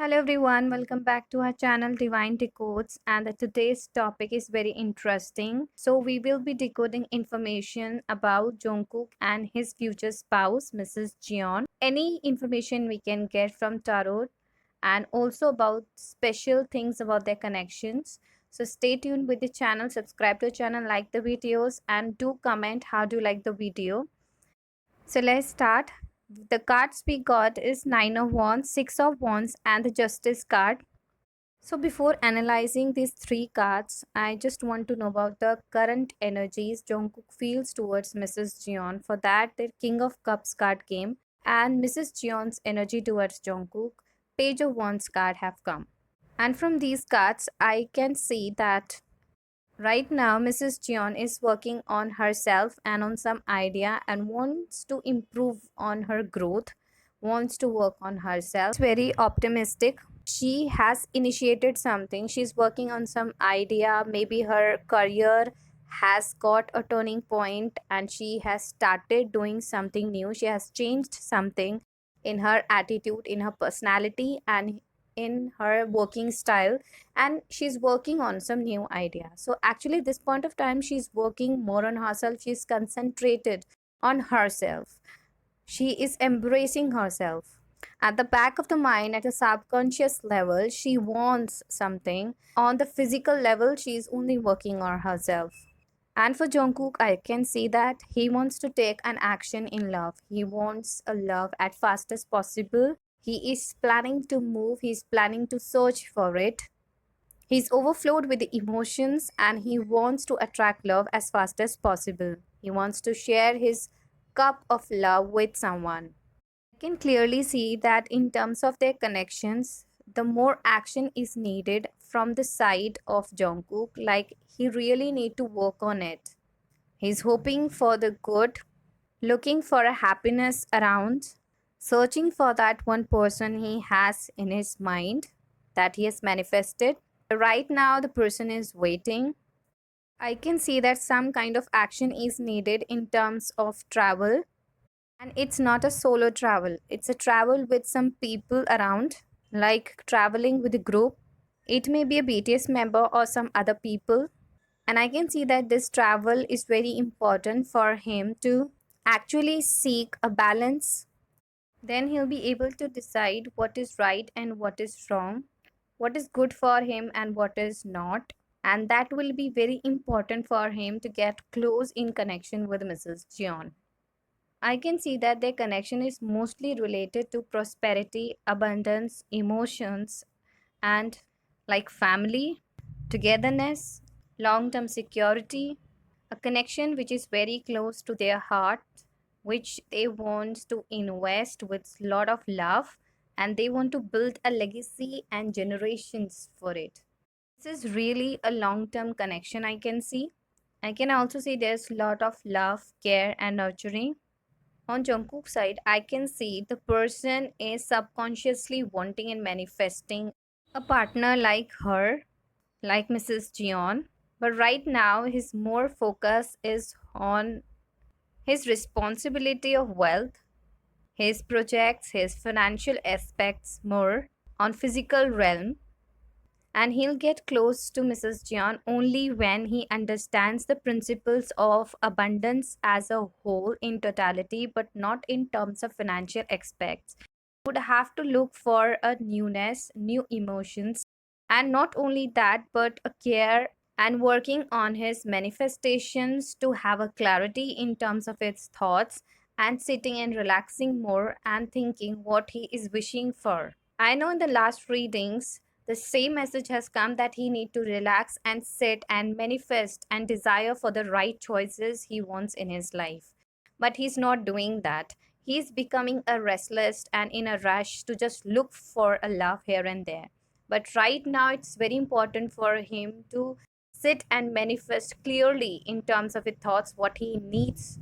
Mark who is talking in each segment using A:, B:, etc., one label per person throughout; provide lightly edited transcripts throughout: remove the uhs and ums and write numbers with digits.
A: Hello everyone, welcome back to our channel Divine Decodes, and today's topic is very interesting. So we will be decoding information about Jungkook and his future spouse Mrs.Jeon. Any information we can get from tarot and also about special things about their connections. So stay tuned with the channel, subscribe to the channel, like the videos and do comment how do you like the video. So let's start. The cards we got is Nine of Wands, Six of Wands and the Justice card. So before analyzing these three cards, I just want to know about the current energies Jungkook feels towards Mrs. Jeon. For that, the King of Cups card came and Mrs. Jeon's energy towards Jungkook, Page of Wands card have come. And from these cards, I can see that right now, Mrs. Jeon is working on herself and on some idea and wants to improve on her growth, wants to work on herself. She's very optimistic. She has initiated something. She's working on some idea. Maybe her career has got a turning point and she has started doing something new. She has changed something in her attitude, in her personality, and in her working style, and she's working on some new idea. So actually this point of time she's working more on herself, she's concentrated on herself, she is embracing herself. At the back of the mind, at a subconscious level, she wants something. On the physical level, she's only working on herself. And for Jungkook, I can see that he wants to take an action in love. He wants a love at fast as possible. He is planning to move. He's planning to search for it. He's overflowed with the emotions and he wants to attract love as fast as possible. He wants to share his cup of love with someone. I can clearly see that in terms of their connections, the more action is needed from the side of Jungkook. Like he really need to work on it. He's hoping for the good, looking for a happiness around, searching for that one person he has in his mind that he has manifested. Right now, the person is waiting. I can see that some kind of action is needed in terms of travel. And it's not a solo travel, it's a travel with some people around, like traveling with a group. It may be a BTS member or some other people. And I can see that this travel is very important for him to actually seek a balance. Then he'll be able to decide what is right and what is wrong, what is good for him and what is not. And that will be very important for him to get close in connection with Mrs. Jeon. I can see that their connection is mostly related to prosperity, abundance, emotions, and like family, togetherness, long term security, a connection which is very close to their heart, which they want to invest with lot of love, and they want to build a legacy and generations for it. This is really a long term connection. I can see, I can also see there's a lot of love, care and nurturing. On Jungkook's side, I can see the person is subconsciously wanting and manifesting a partner like her, like Mrs. Jeon. But right now, his more focus is on his responsibility of wealth, his projects, his financial aspects more on physical realm. And he'll get close to Mrs. Jeon only when he understands the principles of abundance as a whole in totality, but not in terms of financial aspects. Would have to look for a newness, new emotions, and not only that, but a care and working on his manifestations to have a clarity in terms of its thoughts and sitting and relaxing more and thinking what he is wishing for. I know in the last readings, the same message has come that he need to relax and sit and manifest and desire for the right choices he wants in his life. But he's not doing that. He's becoming a restless and in a rush to just look for a love here and there. But right now, it's very important for him to sit and manifest clearly in terms of his thoughts what he needs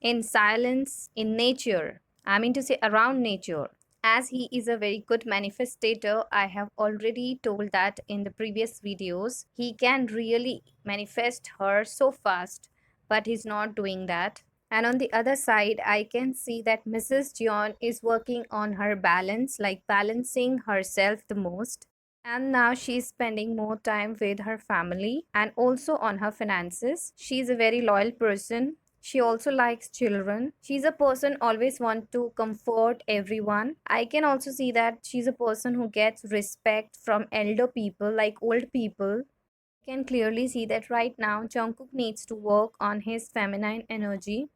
A: in silence, in nature. I mean to say around nature. As he is a very good manifestator, I have already told that in the previous videos, he can really manifest her so fast, but he's not doing that. And on the other side, I can see that Mrs. Jeon is working on her balance, like balancing herself the most. And now she's spending more time with her family and also on her finances. She's a very loyal person. She also likes children. She's a person always want to comfort everyone. I can also see that she's a person who gets respect from elder people, like old people. Can clearly see that right now Jungkook needs to work on his feminine energy.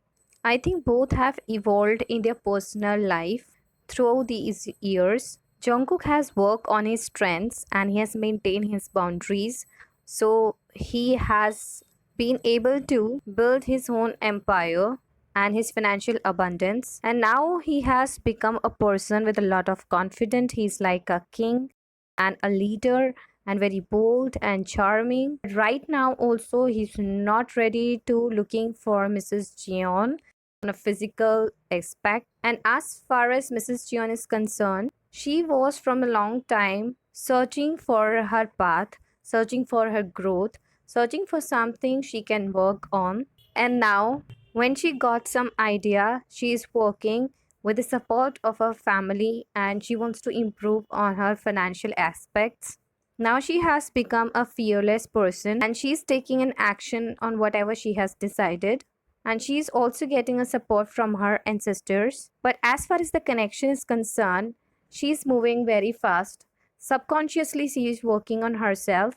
A: I think both have evolved in their personal life through these years. Jungkook has worked on his strengths and he has maintained his boundaries. So he has been able to build his own empire and his financial abundance. And now he has become a person with a lot of confidence. He's like a king and a leader and very bold and charming. Right now also he's not ready to looking for Mrs. Jeon on a physical aspect. And as far as Mrs. Jeon is concerned, she was from a long time searching for her path, searching for her growth, searching for something she can work on. And now, when she got some idea, she is working with the support of her family and she wants to improve on her financial aspects. Now she has become a fearless person and she's taking an action on whatever she has decided. And she's also getting a support from her ancestors. But as far as the connection is concerned, she's moving very fast. Subconsciously, she is working on herself.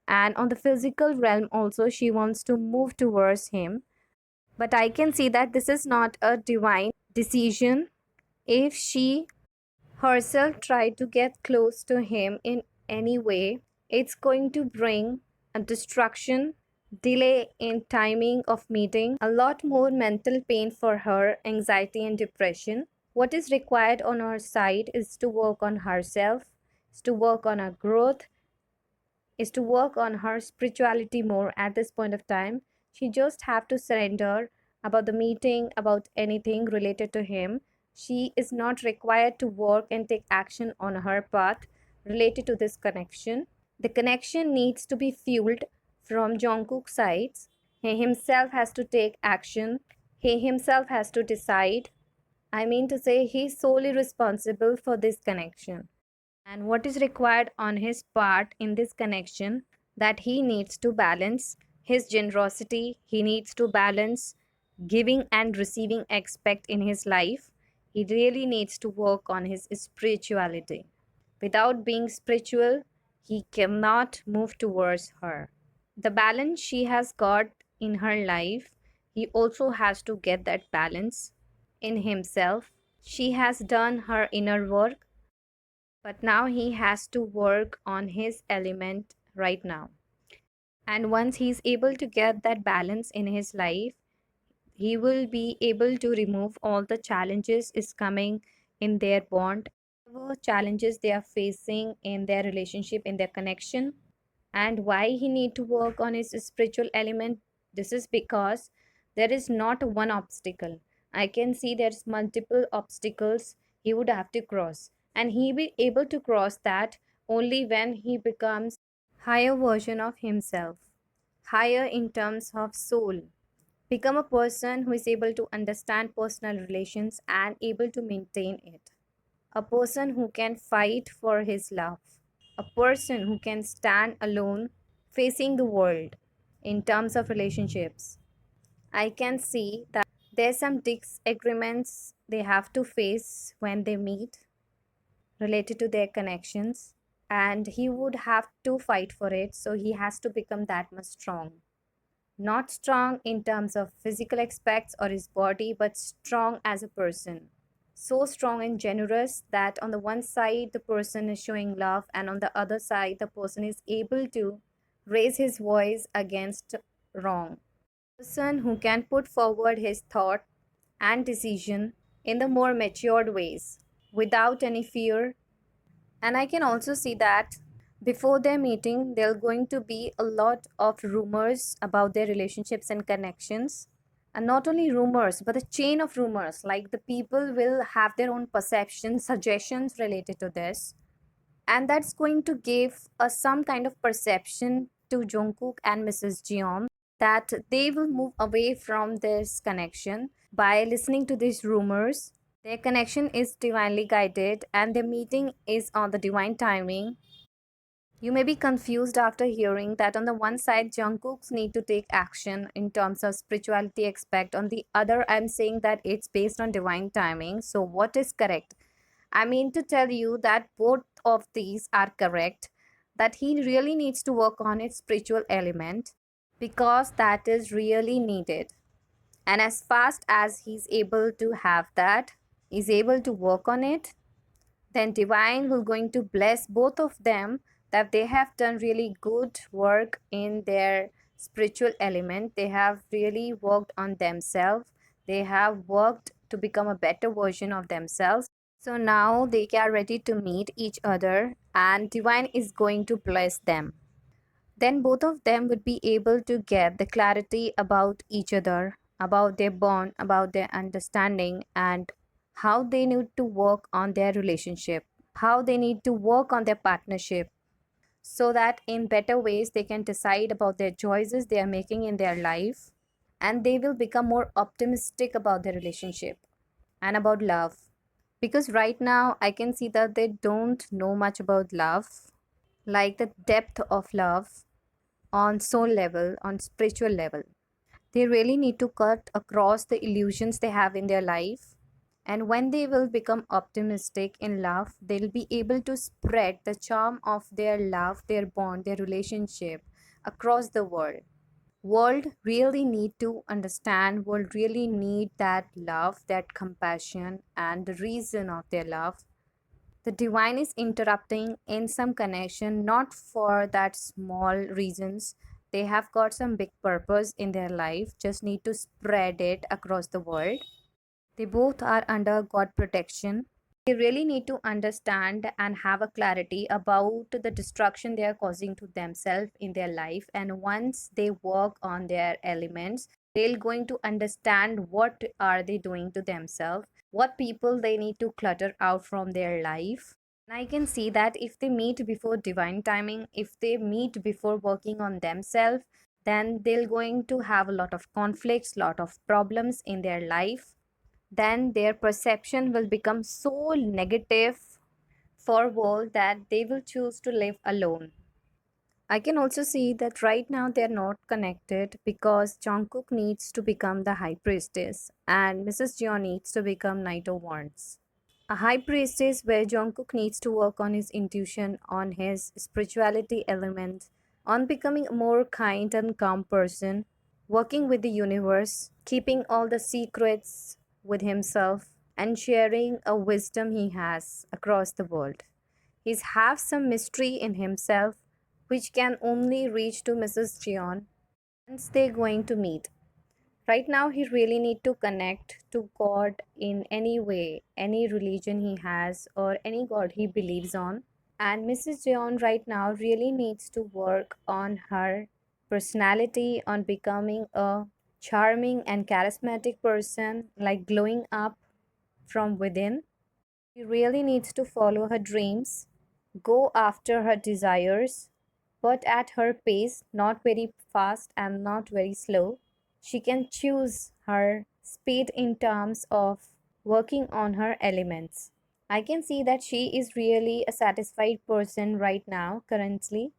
A: And on the physical realm, also, she wants to move towards him. But I can see that this is not a divine decision. If she herself try to get close to him in any way, it's going to bring a distraction, delay in timing of meeting, a lot more mental pain for her, anxiety and depression. What is required on her side is to work on herself, is to work on her growth, is to work on her spirituality more at this point of time. She just have to surrender about the meeting, about anything related to him. She is not required to work and take action on her path related to this connection. The connection needs to be fueled from Jungkook's sides. He himself has to take action. He himself has to decide. I mean to say, he's solely responsible for this connection. And what is required on his part in this connection, that he needs to balance his generosity, he needs to balance giving and receiving aspect in his life. He really needs to work on his spirituality. Without being spiritual, he cannot move towards her. The balance she has got in her life, he also has to get that balance in himself. She has done her inner work, but now he has to work on his element right now. And once he's able to get that balance in his life, he will be able to remove all the challenges is coming in their bond, whatever challenges they are facing in their relationship, in their connection. And why he need to work on his spiritual element, this is because there is not one obstacle. I can see there's multiple obstacles he would have to cross, and he be able to cross that only when he becomes higher version of himself, higher in terms of soul, become a person who is able to understand personal relations and able to maintain it, a person who can fight for his love, a person who can stand alone facing the world in terms of relationships. I can see that there's some disagreements they have to face when they meet related to their connections, and he would have to fight for it, so he has to become that much strong. Not strong in terms of physical aspects or his body, but strong as a person. So strong and generous that on the one side the person is showing love, and on the other side the person is able to raise his voice against wrong. Person who can put forward his thought and decision in the more matured ways without any fear. And I can also see that before their meeting, there are going to be a lot of rumors about their relationships and connections. And not only rumors, but a chain of rumors. Like the people will have their own perceptions, suggestions related to this. And that's going to give us some kind of perception to Jungkook and Mrs. Jeon that they will move away from this connection. By listening to these rumors, their connection is divinely guided and their meeting is on the divine timing. You may be confused after hearing that on the one side, Jungkooks need to take action in terms of spirituality aspect. On the other, I'm saying that it's based on divine timing. So, what is correct? I mean to tell you that both of these are correct, that he really needs to work on its spiritual element because that is really needed. And as fast as he's able to have that, is able to work on it, then divine will going to bless both of them that they have done really good work in their spiritual element. They have really worked on themselves. They have worked to become a better version of themselves. So now they are ready to meet each other and divine is going to bless them. Then both of them would be able to get the clarity about each other, about their bond, about their understanding, and how they need to work on their relationship, how they need to work on their partnership, so that in better ways they can decide about their choices they are making in their life and they will become more optimistic about their relationship and about love. Because right now I can see that they don't know much about love, like the depth of love on soul level, on spiritual level. They really need to cut across the illusions they have in their life. And when they will become optimistic in love, they'll be able to spread the charm of their love, their bond, their relationship across the world. World really need to understand, world really need that love, that compassion and the reason of their love. The divine is interrupting in some connection, not for that small reasons. They have got some big purpose in their life, just need to spread it across the world. They both are under God protection. They really need to understand and have a clarity about the destruction they are causing to themselves in their life. And once they work on their elements, they're going to understand what are they doing to themselves, what people they need to clutter out from their life. And I can see that if they meet before divine timing, if they meet before working on themselves, then they're going to have a lot of conflicts, lot of problems in their life. Then their perception will become so negative for world that they will choose to live alone. I can also see that right now they're not connected because Jungkook needs to become the high priestess and Mrs.Jeon needs to become Knight of Wands. A high priestess where Jungkook needs to work on his intuition, on his spirituality element, on becoming a more kind and calm person, working with the universe, keeping all the secrets with himself, and sharing a wisdom he has across the world. He's have some mystery in himself which can only reach to Mrs. Jeon once they're going to meet. Right now he really need to connect to God in any way, any religion he has or any God he believes on. And Mrs. Jeon right now really needs to work on her personality, on becoming a charming and charismatic person, like glowing up from within. She really needs to follow her dreams, go after her desires, but at her pace, not very fast and not very slow. She can choose her speed in terms of working on her elements. I can see that she is really a satisfied person right now, currently,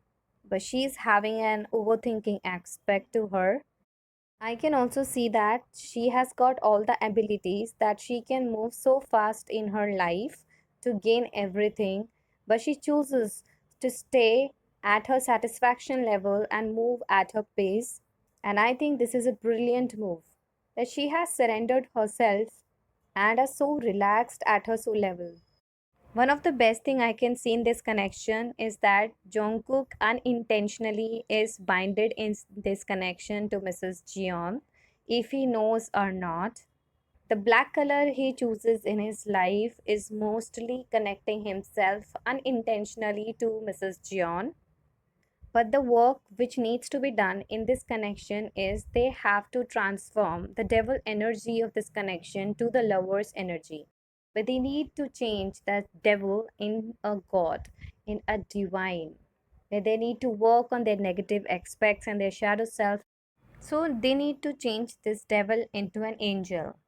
A: but she is having an overthinking aspect to her. I can also see that she has got all the abilities that she can move so fast in her life to gain everything, but she chooses to stay at her satisfaction level and move at her pace. And I think this is a brilliant move that she has surrendered herself and is so relaxed at her soul level. One of the best thing I can see in this connection is that Jungkook unintentionally is binded in this connection to Mrs.Jeon, if he knows or not. The black color he chooses in his life is mostly connecting himself unintentionally to Mrs.Jeon. But the work which needs to be done in this connection is they have to transform the devil energy of this connection to the lover's energy. But they need to change that devil in a god, in a divine. Where they need to work on their negative aspects and their shadow self. So they need to change this devil into an angel.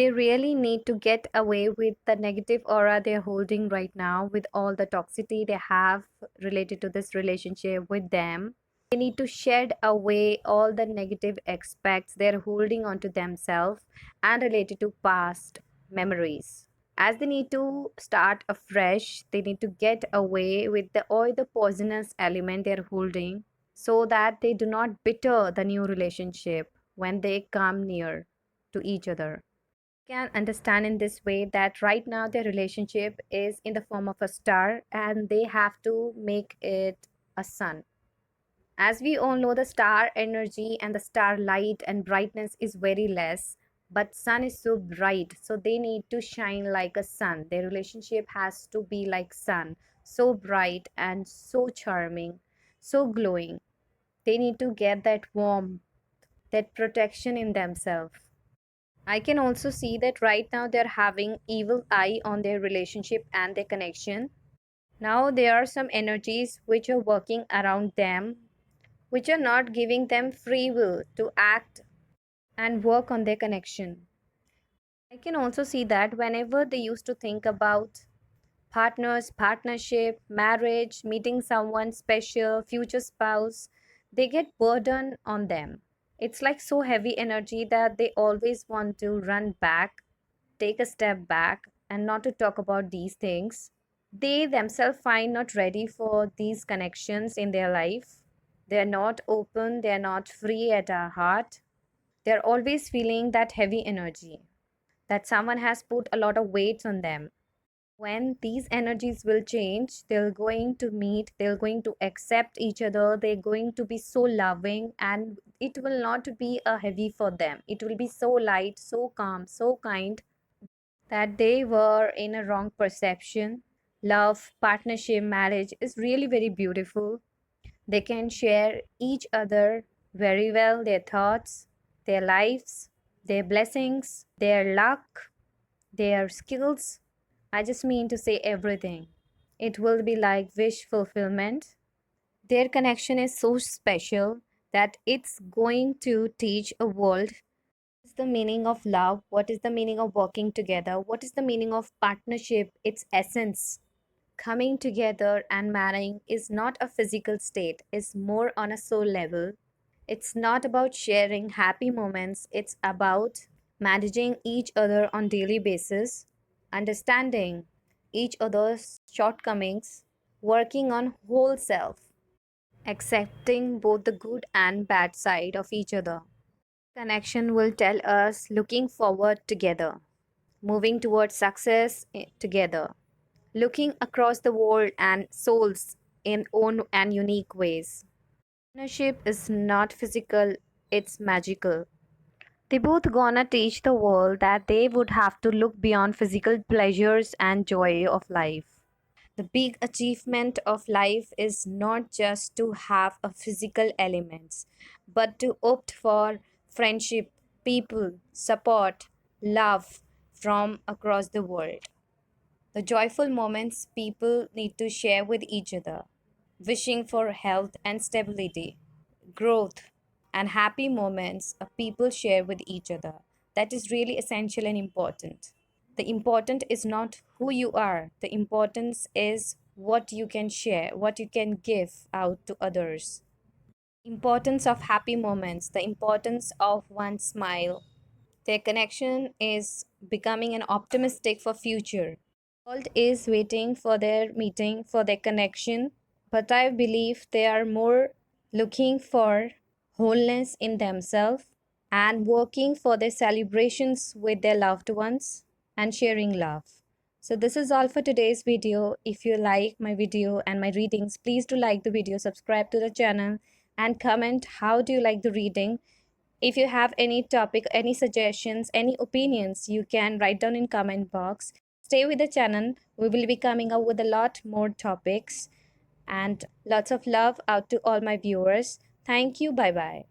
A: They really need to get away with the negative aura they're holding right now, with all the toxicity they have related to this relationship with them. They need to shed away all the negative aspects they're holding onto themselves and related to past memories. As they need to start afresh, they need to get away with the all the poisonous element they're holding, so that they do not bitter the new relationship when they come near to each other. Can understand in this way that right now their relationship is in the form of a star and they have to make it a sun. As we all know, the star energy and the star light and brightness is very less, but sun is so bright, so they need to shine like a sun. Their relationship has to be like sun, so bright and so charming, so glowing. They need to get that warmth, that protection in themselves. I can also see that right now they're having evil eye on their relationship and their connection. Now there are some energies which are working around them, which are not giving them free will to act and work on their connection. I can also see that whenever they used to think about partners, partnership, marriage, meeting someone special, future spouse, they get burden on them. It's like so heavy energy that they always want to run back, take a step back, and not to talk about these things. They themselves find not ready for these connections in their life. They're not open, they're not free at our heart. They're always feeling that heavy energy, that someone has put a lot of weights on them. When these energies will change, they're going to meet, they're going to accept each other, they're going to be so loving, and it will not be a heavy for them. It will be so light, so calm, so kind, that they were in a wrong perception. Love, partnership, marriage is really very beautiful. They can share each other very well, their thoughts, their lives, their blessings, their luck, their skills. I just mean to say everything. It will be like wish fulfillment. Their connection is so special that it's going to teach a world what is the meaning of love, what is the meaning of working together, what is the meaning of partnership, its essence. Coming together and marrying is not a physical state, it's more on a soul level. It's not about sharing happy moments, it's about managing each other on daily basis, understanding each other's shortcomings, working on whole self, accepting both the good and bad side of each other. Connection will tell us looking forward together, moving towards success together, looking across the world and souls in own and unique ways. Partnership is not physical, it's magical. They both gonna teach the world that they would have to look beyond physical pleasures and joy of life. The big achievement of life is not just to have a physical elements, but to opt for friendship, people, support, love from across the world. The joyful moments people need to share with each other, wishing for health and stability, growth, and happy moments people share with each other. That is really essential and important. The important is not who you are, the importance is what you can share, what you can give out to others. Importance of happy moments, the importance of one smile. Their connection is becoming an optimistic for future. World is waiting for their meeting, for their connection, but I believe they are more looking for wholeness in themselves and working for their celebrations with their loved ones and sharing love. So this is all for today's video. If you like my video and my readings, please do like the video, subscribe to the channel, and comment how do you like the reading. If you have any topic, any suggestions, any opinions, you can write down in comment box. Stay with the channel. We will be coming up with a lot more topics, and lots of love out to all my viewers. Thank you. Bye bye.